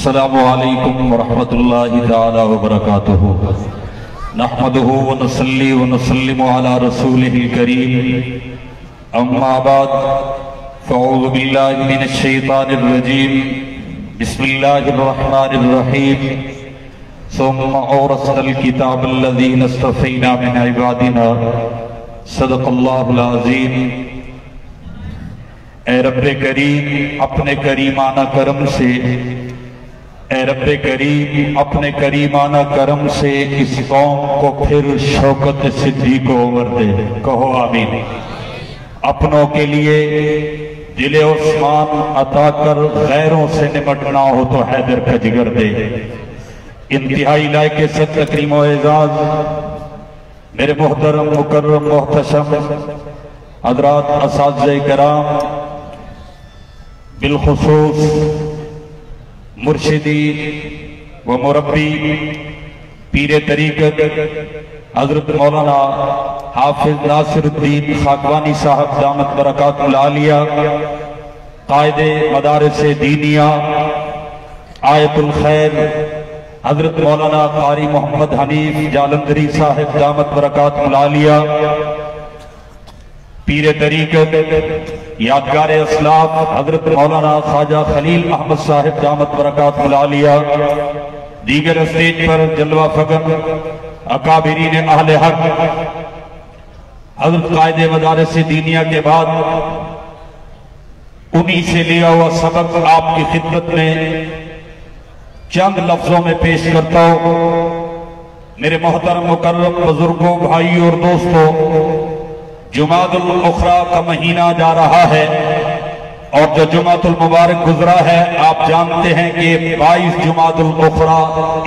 अस्सलामु अलैकुम वरहमतुल्लाहि तआला वबरकातुहू। नहमदुहू व नुसल्ली व नुसल्लिमु अला रसूलिहिल करीम। अम्मा बाद फ़अऊज़ु बिल्लाहि मिनश शैतानिर रजीम। बिस्मिल्लाहिर रहमानिर रहीम। सुम्मा औरसनल किताबल्लज़ीना इस्तफ़ैना मिन इबादिना। सदक़ल्लाहुल अज़ीम। ए रब्बे करीम, अपने करीमाना करम से, ए रब्बे करीम अपने करीमाना करम से इस कौम को फिर शौकत सिद्दीक़ को उम्र दे। कहो आमीन। अपनों के लिए दिले उस्मान अता कर, गैरों से निमटना हो तो हैदर का जिगर दे। इंतहाई लायके से तकरीम व एजाज मेरे मोहतरम मुकर्रम मोहतशम हज़रात असातिज़े किराम, बिलखुसूस मुर्शिदी व मुरब्बी पीरे तरीक़त हज़रत मौलाना हाफिज नासिरुद्दीन खाकवानी साहब दामत बरकातुल आलिया, कायदे मदारिस दीनिया आयतुल खैर हज़रत मौलाना कारी मोहम्मद हनीफ जालंधरी साहब दामत बरकातुल आलिया, पीरे तरीक़त यादगार असलाफ हज़रत मौलाना ख्वाजा खलील अहमद साहब दामत बरकातुल आलिया, दीगर स्टेज पर जलवा फगन अकाबिरीन अहले हक, हज़रत कायदे मदारिस दीनिया के बाद उन्हीं से लिया हुआ सबक आपकी खिदमत में चंद लफ्जों में पेश करता हूं। मेरे मोहतरम मुकर्रम बुजुर्गों, भाई और दोस्तों, जुमातुल उखरा का महीना जा रहा है और जो जुमातुल मुबारक गुजरा है, आप जानते हैं कि 22 जुमातुल उखरा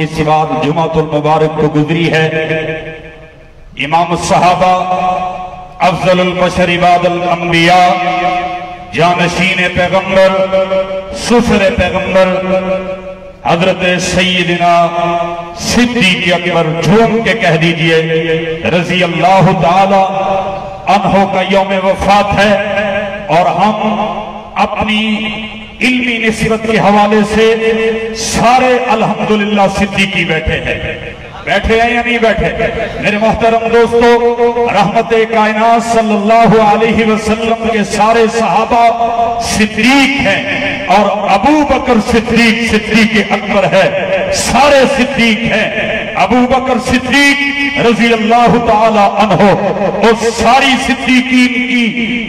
इस बार जुमातुल मुबारक को गुजरी है। इमाम सहाबा अफजलुल बशर इबादुल अंबिया, जानशीन पैगंबर, सुसर पैगंबर हजरत सैयदना सिद्दीक़ अकबर, झूम के कह दीजिए रज़ी अल्लाह ताला अन्हो का यौम वफात है। और हम अपनी इल्मी निस्बत के हवाले से सारे अल्हम्दुलिल्लाह सिद्दीकी बैठे हैं। बैठे हैं या नहीं बैठे? मेरे मोहतरम दोस्तों, रहमते कायनात सल्लल्लाहु अलैहि वसल्लम के सारे सहाबा सिद्दीक हैं और अबू बकर सिद्दीक सिद्दीक अकबर है। सारे सिद्दीक हैं। अबू बकर सिद्दीक रज़ी अल्लाह ताला अन्हो उस सारी सिद्दीकीन की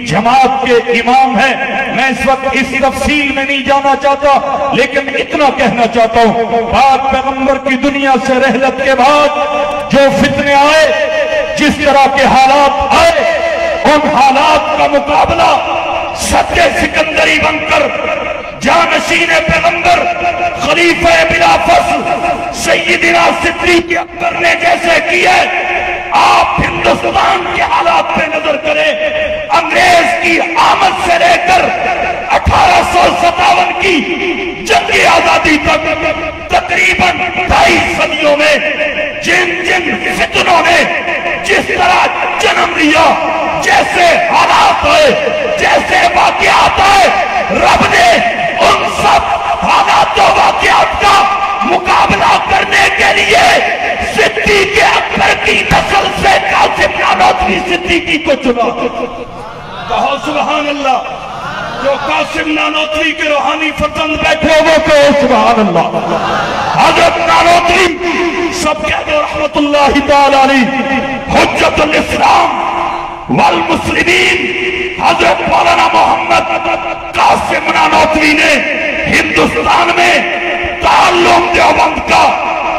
जमात के इमाम है। मैं इस वक्त इस तफसील में नहीं जाना चाहता, लेकिन इतना कहना चाहता हूं, पाक पैगंबर की दुनिया से रहलत के बाद जो फितने आए, जिस तरह के हालात आए, उन हालात का मुकाबला सच्चे सिकंदरी बनकर जानशीन पैगंबर खलीफा बिला फस्ल सैयदना सिद्दीक़ अकबर ने जैसे किए। आप हिंदुस्तान के हालात पे नजर करें, अंग्रेज की आमद से लेकर 1857 की जंगी आजादी तक तकरीबन 2.5 सदियों में जिन जिन फितनों ने जिस तरह जन्म लिया, जैसे हालात आए, जैसे वाक़ियात आए, रब ने उन सब हालात वाक़ियात का मुकाबला करने के लिए सिद्दीक़ अकबर की नस्ल से कासिम नानोतवी सिद्दीकी को चुना। कहो सुभान अल्लाह। जो कासिम नानोतवी के रूहानी फर्जंद बैठे हो वो कहो सुभान अल्लाह। हज़रत नानोतवी सब कह दो रहमतुल्लाहि ताला अलैह, हुज्जतुल इस्लाम वल मुस्लिमीन। हज़रत मौलाना मोहम्मद कासिम नानोतवी ने हिंदुस्तान में ताल्लुम देवबंद का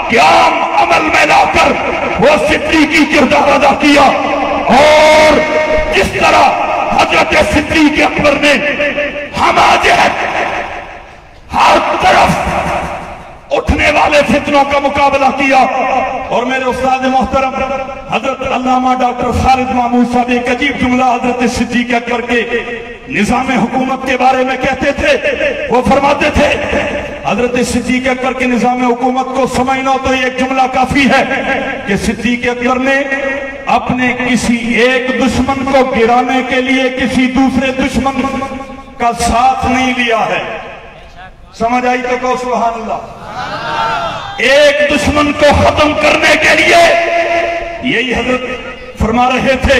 क़याम अमल में लाकर वो सिद्दीकी किरदार अदा किया। और जिस तरह हजरत सिद्दीक़ अकबर ने हमाजहत हर तरफ उठने वाले फितनों का मुकाबला किया। और मेरे उस्ताद मोहतरम हजरत अल्लामा डॉक्टर खालिद महमूद साहब एक अजीब जुमला हजरत सिद्दीक़ अकबर के निज़ाम हुकूमत के बारे में कहते थे। वो फरमाते थे, हजरत सिद्दीक़ अकबर के निज़ाम हुकूमत को समझना तो एक जुमला काफी है कि सिद्दीक़ अकबर ने अपने किसी एक दुश्मन को गिराने के लिए किसी दूसरे दुश्मन का साथ नहीं लिया है। समझ आई तो कहो सुभान अल्लाह। एक दुश्मन को खत्म करने के लिए यही हजरत फरमा रहे थे,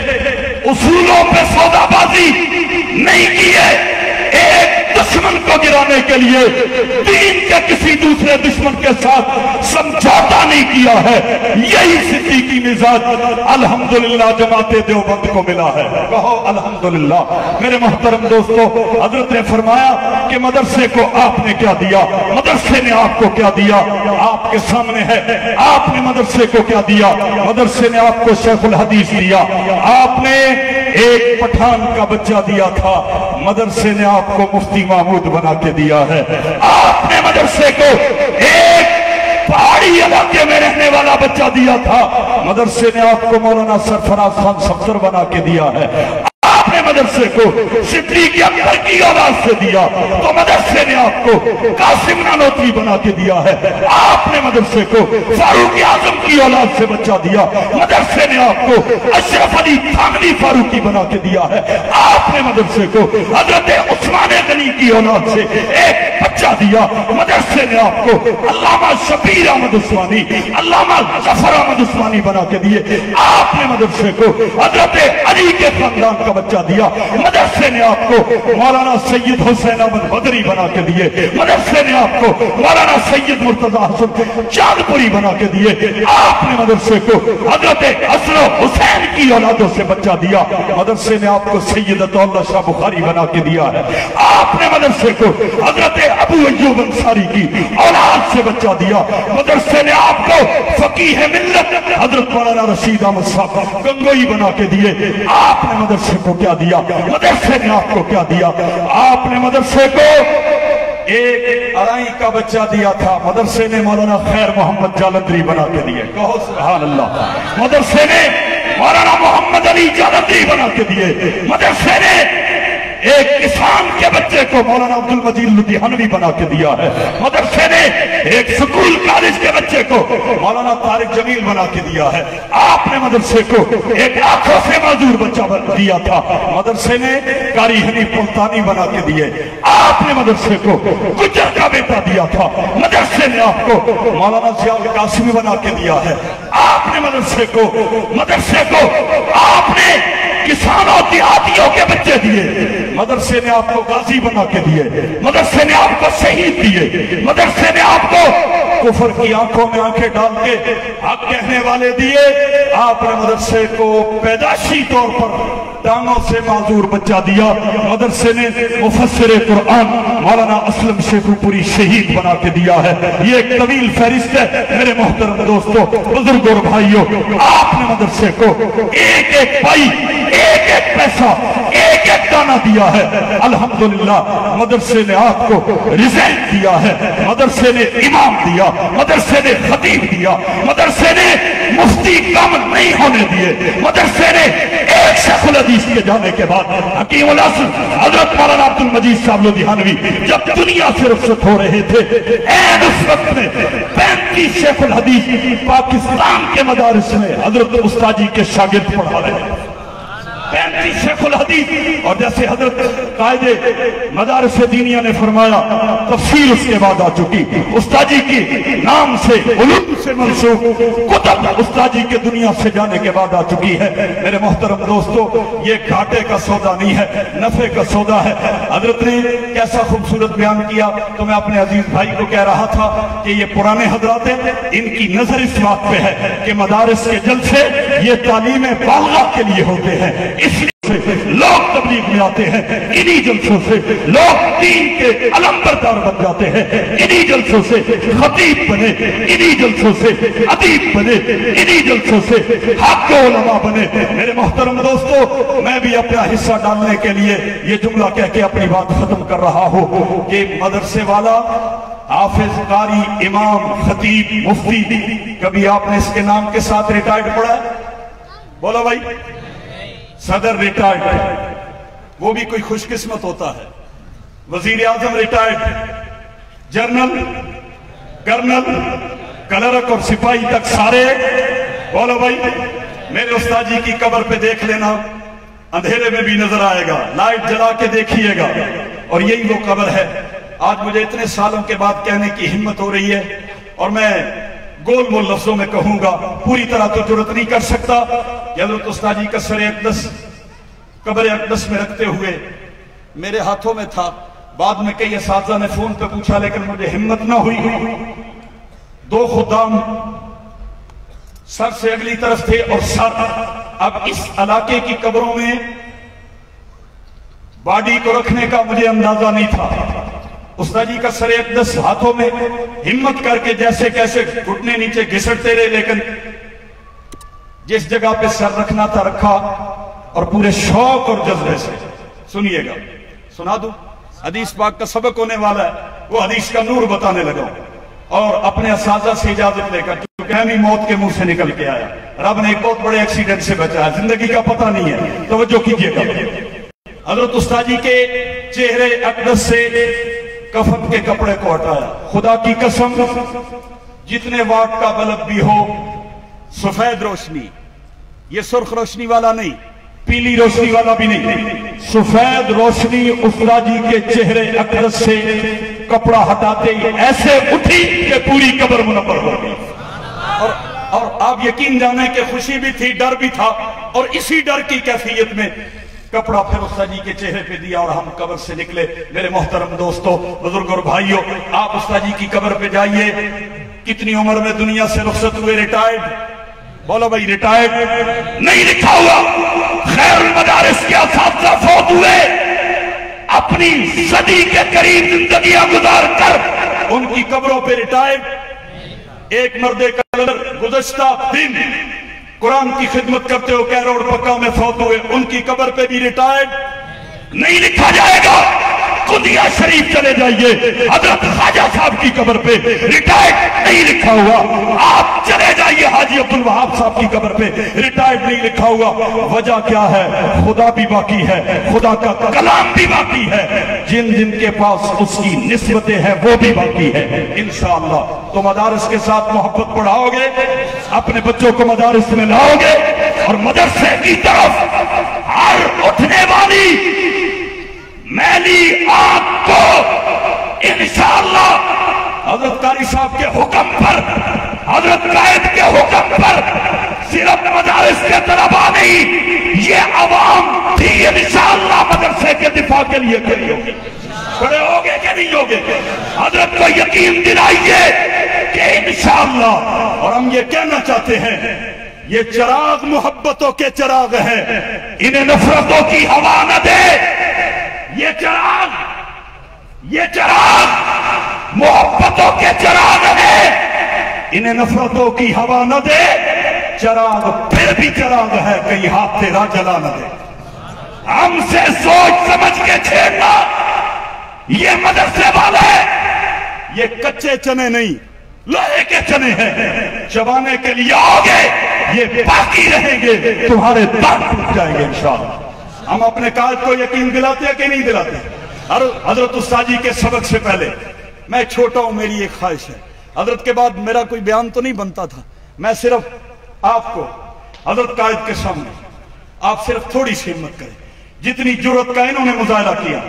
उसूलों पे सौदाबाजी नहीं की है, एक दुश्मन को गिराने के लिए दीन के किसी दूसरे दुश्मन के साथ समझौता नहीं किया है। यही सिद्दीकी मिजाज अल्हम्दुलिल्लाह जमाते देवबंद को मिला है। कहो अल्हम्दुलिल्लाह। मेरे मोहतरम दोस्तों, हजरत ने फरमाया कि मदरसे को आपने क्या दिया, मदरसे ने आपको क्या दिया, आपके सामने है। आपने मदरसे को क्या दिया? मदरसे ने आपको शेखुल हदीस दिया, आपने एक पठान का बच्चा दिया था, मदरसे ने आपको मुफ्ती महमूद बना के दिया है। आपने मदरसे को एक पहाड़ी इलाके में रहने वाला बच्चा दिया था, मदरसे ने आपको मौलाना सरफराज खान सफदर बना के दिया है। आपने मदरसे को सिद्दीक अकबर की औलाद से दिया तो मदरसे ने आपको कासिम नानोतवी बना के दिया है। आपने मदरसे को फारूक आजम की औलाद से बच्चा दिया, मदरसे ने आपको अशरफ अली थानवी फारूकी बना के दिया है। आपने मदरसे को हजरत उस्मान गनी की औलाद से एक बच्चा दिया, मदरसे ने आपको अल्लामा शबीर अहमद उस्मानी, अल्लामा जफर अहमद उस्मानी बना के दिए। आपने मदरसे को हजरत अली के खानदान का बच्चा दिया, मदरसे ने आपको मौलाना सैयद हुसैन अहमद बदरी बना के दिए, मदरसे ने आपको मौलाना सैयद मुर्तजा हसन चांदपुरी बना के दिए। आपने मदरसे को हजरत हसन हुसैन की औलादों से बच्चा दिया, मदरसे ने आपको सैयद अतौल्ला शाह बुखारी बना के दिया है। आपने मदरसे को हजरत अबू अय्यूब अंसारी की औलाद से बच्चा दिया, मदरसे ने आपको फकीह मिल्लत हजरत मौलाना रशीद अहमद साहब गंगोई बना के दिए। आपने मदरसे को क्या दिया? मदरसे ने आपको क्या दिया? आपने मदरसे को एक अराई का बच्चा दिया था, मदरसे ने मौलाना खैर मोहम्मद जालंधरी बना के दिए। कहो सुभान अल्लाह। मदरसे ने मौलाना मोहम्मद अली जालंधरी बना के दिए, मदरसे ने एक किसान के बच्चे को मौलाना अब्दुल मजीद लुधियानवी बना के दिया है, मदरसे ने एक स्कूल कॉलेज के बच्चे को मौलाना तारिक जमील बना के दिया है। आपने मदरसे को एक आंखों से माजूर बच्चा दिया था, मदरसे ने कारी हनीफ मुल्तानी बना के दिए। आपने मदरसे को गुज्जर का बेटा दिया था, मदरसे ने आपको मौलाना जियाउल कासिमी बना के दिया है। आपने मदरसे को आपने किसानों देहातियों के बच्चे दिए, मदरसे ने आपको गाजी बना के दिए, मदरसे ने आपको शहीद दिए, मदरसे ने आपको कुफर की आंखों में आंखें डाल के हक कहने वाले दिए। आपने मदरसे को पैदाशी तौर पर टांगों से माजूर बच्चा दिया, मदरसे ने मुफस्सिर कुरान मौलाना असलम शेखुपुरी शहीद बना के दिया है। ये एक तवील फहरिस्त है मेरे मोहतरम दोस्तों, बुजुर्गों और भाइयों। आपने मदरसे को एक एक पाई, एक एक पैसा, एक एक दाना दिया है। अल्हम्दुलिल्लाह मदरसे ने आपको रिजल्ट दिया है, मदरसे ने इमाम दिया, मदरसे ने खतीब दिया, मदरसे ने मुफ्ती कम नहीं होने दिए, मदरसे ने एक शेखुल हदीस के जाने के बाद हकीमुल असर हजरत मौलाना अब्दुल मजीद साहब लुधियानवी जब दुनिया से रुखसत हो रहे थे, ऐन उस वक्त में 35 शेखुल हदीस पाकिस्तान के मदारिस में हजरत उस्ताद जी के शागिर्द पढ़ा रहे हैं। 35 शेखुल हदीस। और जैसे हजरत कायदे मदारिस दीनिया ने फरमाया, तफसीर उसके बाद आ चुकी, उस्तादी की नाम से उलूम से मंसूब कुतुब उस्तादी के दुनिया से जाने के बाद आ चुकी है। मेरे मोहतरम दोस्तों, ये घाटे का सौदा नहीं है, नफे का सौदा है। हजरत ने कैसा खूबसूरत बयान किया, तो मैं अपने अजीज भाई को कह रहा था कि ये पुराने हजरात हैं, इनकी नजर इस बात पे है कि मदारिस के जलसे ये तालीम बालगा के लिए होते हैं, इसलिए लोग तबलीग में आते हैं, इन्हीं जलसों से लोग दीन के अलंबरदार बन जाते हैं, इन्हीं जलसों से खतीब बने, इन्हीं जलसों से अदीब बने, इन्हीं जलसों से हक उलमा बने। मेरे मोहतरम दोस्तों, मैं भी अपना हिस्सा डालने के लिए ये जुमला कह के अपनी बात खत्म कर रहा हूं कि मदरसे वाला, हाफिज, कारी, इमाम, खतीब, मुफ्ती, कभी आपने इसके नाम के साथ रिटायर्ड पढ़ा है? बोलो भाई। सदर रिटायर्ड, वो भी कोई खुशकिस्मत होता है। वजीर आजम रिटायर्ड, जनरल, कर्नल, क्लर्क और सिपाही तक सारे। बोलो भाई। मेरे उस्ताद जी की कब्र पे देख लेना, अंधेरे में भी नजर आएगा, लाइट जला के देखिएगा, और यही वो कब्र है आज मुझे इतने सालों के बाद कहने की हिम्मत हो रही है और मैं गोल मोल लफ्जों में कहूंगा, पूरी तरह तो जुर्रत नहीं कर सकता कि हज़रत उस्ताद जी का सर अक़दस कब्र अक़दस में रखते हुए मेरे हाथों में था। बाद में कई असातिज़ा ने फोन पे पूछा, लेकिन मुझे हिम्मत ना हुई। दो खुदाम सर से अगली तरफ थे और सर अब इस इलाके की कब्रों में बॉडी को रखने का मुझे अंदाजा नहीं था। उस्ताद जी का सर अक़दस हाथों में, हिम्मत करके जैसे कैसे घुटने नीचे घिसटते रहे, लेकिन जिस जगह पे सर रखना था रखा और पूरे शौक और जज्बे से। सुनिएगा, सुना दूं, हदीस पाक का सबक होने वाला है, वो हदीस का नूर बताने लगा और अपने असातिज़ा से इजाजत लेकर, क्योंकि मैं भी मौत के मुंह से निकल के आया। रब ने एक बहुत बड़े एक्सीडेंट से बचाया, जिंदगी का पता नहीं है। तवज्जो कीजिएगा, हज़रत उस्ताद जी के चेहरे अक़दस से कफन के कपड़े को हटाया। खुदा की कसम, जितने वाट का बल्ब भी हो, सफेद रोशनी, ये सुर्ख रोशनी वाला नहीं, पीली रोशनी वाला भी नहीं, सफेद रोशनी उस्ताद जी के चेहरे अक़दस से कपड़ा हटाते ही ऐसे उठी कि पूरी कब्र मुनव्वर हो गई। और आप यकीन जाने कि खुशी भी थी, डर भी था, और इसी डर की कैफियत में कपड़ा फिर उस्ताद जी के चेहरे पे दिया और हम कब्र से निकले। मेरे मोहतरम दोस्तों, बुजुर्ग और भाइयों, आप उस्ताद जी की कब्र पे जाइए। कितनी उम्र में दुनिया से रुखसत हुए, रिटायर्ड, बोलो भाई रिटायर्ड नहीं लिखा हुआ। खैरुल मदारिस के असातिज़ा फौत हुए, अपनी सदी के करीब जिंदगियां गुजार कर उनकी कब्रों पे रिटायर्ड। एक मर्दे कलर गुज़श्ता दिन कुरान की खिदमत करते हो कैरोड़ पक्का में फौत हुए, उनकी कब्र पे भी रिटायर्ड नहीं लिखा जाएगा। कुदिया शरीफ चले जाइए, हजरत ख्वाजा साहब की कब्र पे रिटायर्ड नहीं लिखा हुआ। आप चले जाइए हाजी अब्दुल वहाब साहब की कब्र पे, रिटायर्ड नहीं लिखा हुआ। वजह क्या है? खुदा भी बाकी है, खुदा का कलाम भी बाकी है, जिन जिन के पास उसकी निस्बतें हैं वो भी बाकी है। इंशाअल्लाह तो मदारिस के साथ मोहब्बत बढ़ाओगे, अपने बच्चों को मदारिस में लाओगे और मदरसे की तरफ हर उठने वाली मैली आंख को इंशाअल्लाह हजरत कारी साहब के हुक्म पर, हजरत कायद के हुक्म पर, सिर्फ मदारिस के तलबा नहीं, ये अवाम भी इंशाअल्लाह मदरसे के दिफा के लिए खड़ी होगी। खड़े होगे कि नहीं होगे? हजरत को यकीन दिलाइए कि इंशाअल्लाह। और हम ये कहना चाहते हैं, ये चिराग मोहब्बतों के चिराग हैं, इन्हें नफरतों की हवा न दे। ये चिराग मोहब्बतों के चिराग है, इन्हें नफरतों की हवा न दे। चिराग फिर भी चिराग है, कहीं हाथ तेरा जला न दे। हमसे सोच समझ के छेड़ना, ये मदरसे वाले ये कच्चे चने नहीं, लोहे के चने हैं। चबाने के लिए आओगे, ये बाकी रहेंगे, तुम्हारे दांत टूट जाएंगे इंशाअल्लाह। हम अपने कायद को यकीन दिलाते हैं कि नहीं दिलाते? और हजरत उस्ताद जी के सबक से पहले मैं छोटा हूं, मेरी एक ख्वाहिश है, हजरत के बाद मेरा कोई बयान तो नहीं बनता था। मैं सिर्फ आपको हजरत कायद के सामने आप सिर्फ थोड़ी सी हिम्मत करें। जितनी जुर्रत का इन्होंने मुजाहिरा किया,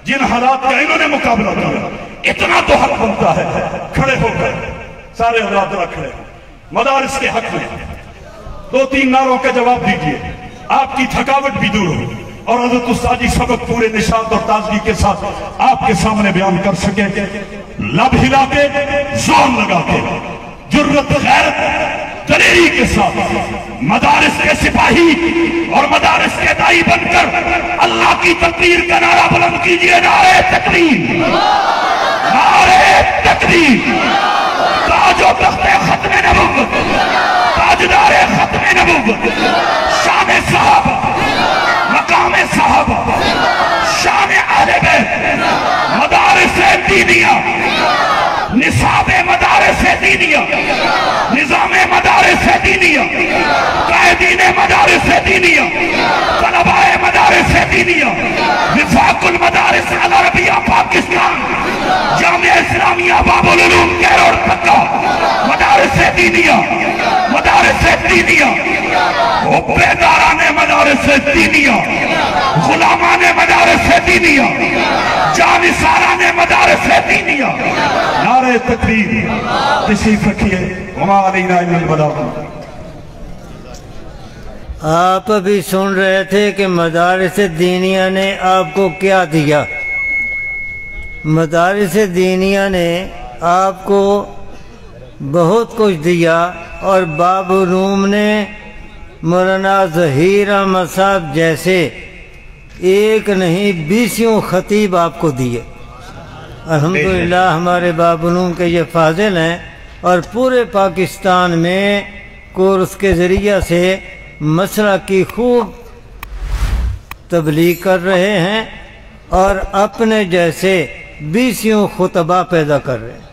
जिन हालात का इन्होंने मुकाबला किया, इतना तो हक बनता है खड़े होकर सारे हजरात खड़े हो मदारिस के हक में 2-3 नारों का जवाब दीजिए, आपकी थकावट भी दूर हो और हज़रत उस्ताद जी सबक पूरे निशात और ताजगी के साथ आपके सामने बयान कर सके। लब हिला के, जोर लगा के, जुर्रत गैरत दलेरी के साथ मदारिस के सिपाही और मदारिस के दाई बनकर अल्लाह की तकदीर का नारा बुलंद कीजिए। नारे तकबीर, नारे तकबीर। ताजो तख्ते खत्मे नबुव्वत, ताजदारे खत्मे नबुव्वत, शान साहब, मकाम साहब, शान अहले बैत, मदारिस दीनिया, निसाब मदारिस दीनिया, निजाम मदारिस दीनिया, कायदीन मदारिस दीनिया, तलबाए मदारिस दीनिया, विफाकुल मदारिस अल अरबिया पाकिस्तान, जामिया इस्लामिया बाबुल उलूम कैरोड़ पक्का, मदारिस मदारिस दीनिया, मदारिस दीनिया, बेदाराने मदारिस दीनिया, गुलामाने मदारिस दीनिया, जानिसाराने मदारिस दीनिया। नारे तकबीर, तशरीफ रखिए। वमा अलैना इल्लल बलाग। आप अभी सुन रहे थे कि मदारिस दीनिया ने आपको क्या दिया। मदारिस दीनिया ने आपको बहुत कुछ दिया और बाबू रूम ने मौलाना ज़हीर अहमद साहब जैसे एक नहीं 20 खतीब आपको दिए। अल्हम्दुलिल्लाह हमारे बाबू रूम के ये फाजिल हैं और पूरे पाकिस्तान में कोर्स के ज़रिए से मसला की खूब तबलीग कर रहे हैं और अपने जैसे 20 खुतबा पैदा कर रहे हैं।